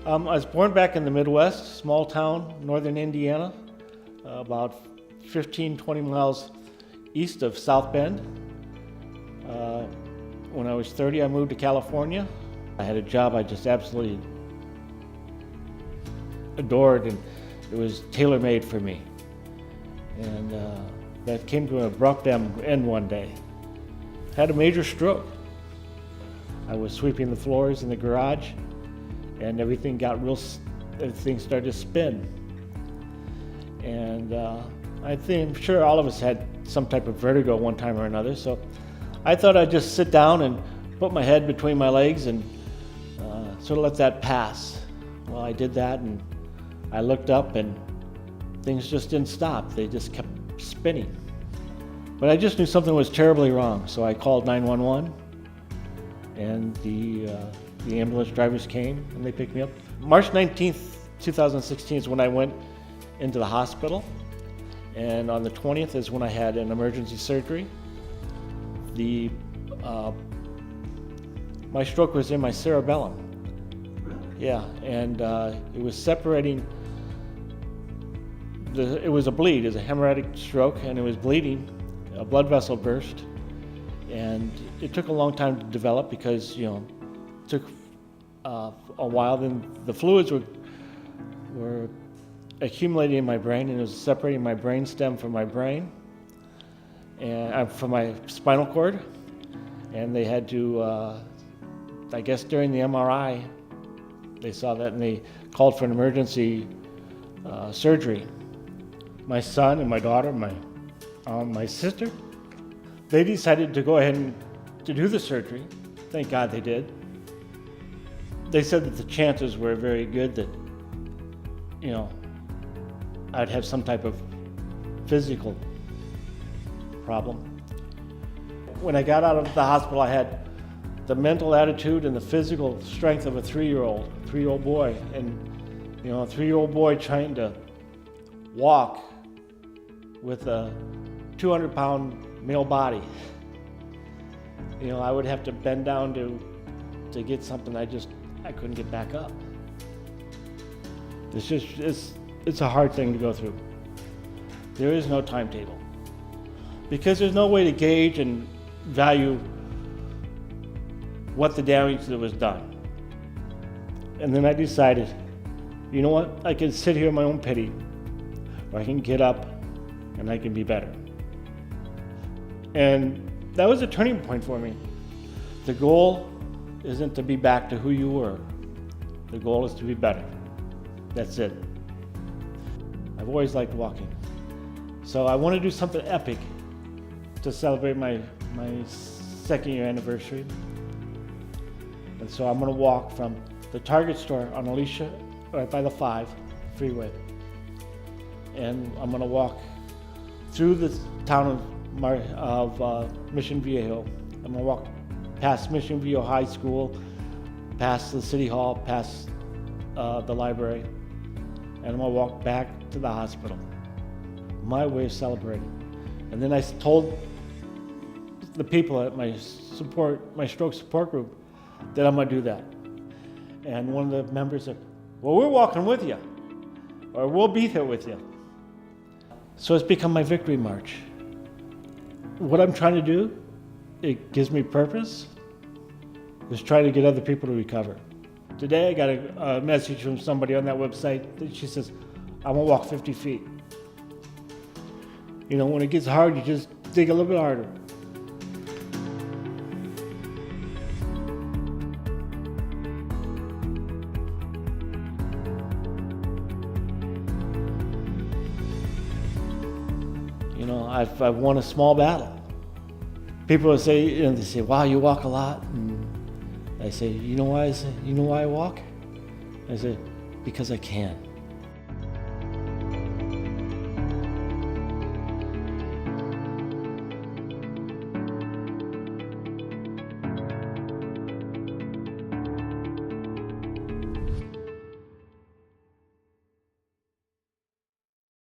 I was born back in the Midwest, small town, northern Indiana, about 15, 20 miles east of South Bend. When I was 30, I moved to California. I had a job I just absolutely adored, and it was tailor-made for me. And that came to an abrupt end one day. I had a major stroke. I was sweeping the floors in the garage, and everything started to spin. And I'm sure all of us had some type of vertigo one time or another, so I thought I'd just sit down and put my head between my legs and sort of let that pass. Well, I did that, and I looked up, and things just didn't stop. They just kept spinning. But I just knew something was terribly wrong, so I called 911, and the ambulance drivers came, and they picked me up. March 19th, 2016 is when I went into the hospital, and on the 20th is when I had an emergency surgery. My stroke was in my cerebellum. Really? Yeah, and it was separating. It was a bleed. It was a hemorrhagic stroke, and it was bleeding. A blood vessel burst, and it took a long time to develop because it took a while. Then the fluids were accumulating in my brain, and it was separating my brain stem from my brain and from my spinal cord. And they had to, I guess during the MRI, they saw that, and they called for an emergency surgery. My son and my daughter, my sister, they decided to go ahead and to do the surgery. Thank God they did. They said that the chances were very good that, I'd have some type of physical problem. When I got out of the hospital, I had the mental attitude and the physical strength of a three-year-old boy. And, a 3-year-old boy trying to walk with a 200-pound male body. I would have to bend down to get something I couldn't get back up. It's a hard thing to go through. There is no timetable because there's no way to gauge and value what the damage that was done. And then I decided, you know what? I can sit here in my own pity, or I can get up and I can be better. And that was a turning point for me. The goal isn't to be back to who you were. The goal is to be better. That's it. I've always liked walking. So I want to do something epic to celebrate my second year anniversary. And so I'm going to walk from the Target store on Alicia, right by the 5 freeway. And I'm going to walk through the town of Mission Viejo. I'm going to walk past Mission Viejo High School, past the City Hall, past the library, and I'm going to walk back to the hospital. My way of celebrating. And then I told the people at my stroke support group, that I'm going to do that. And one of the members said, well, we're walking with you, or we'll be here with you. So it's become my victory march. What I'm trying to do, it gives me purpose, is trying to get other people to recover. Today I got a message from somebody on that website that she says, I want to walk 50 feet. When it gets hard, you just dig a little bit harder. I've won a small battle. People will say, they say, wow, you walk a lot. And I say, you know why I walk? I say, because I can.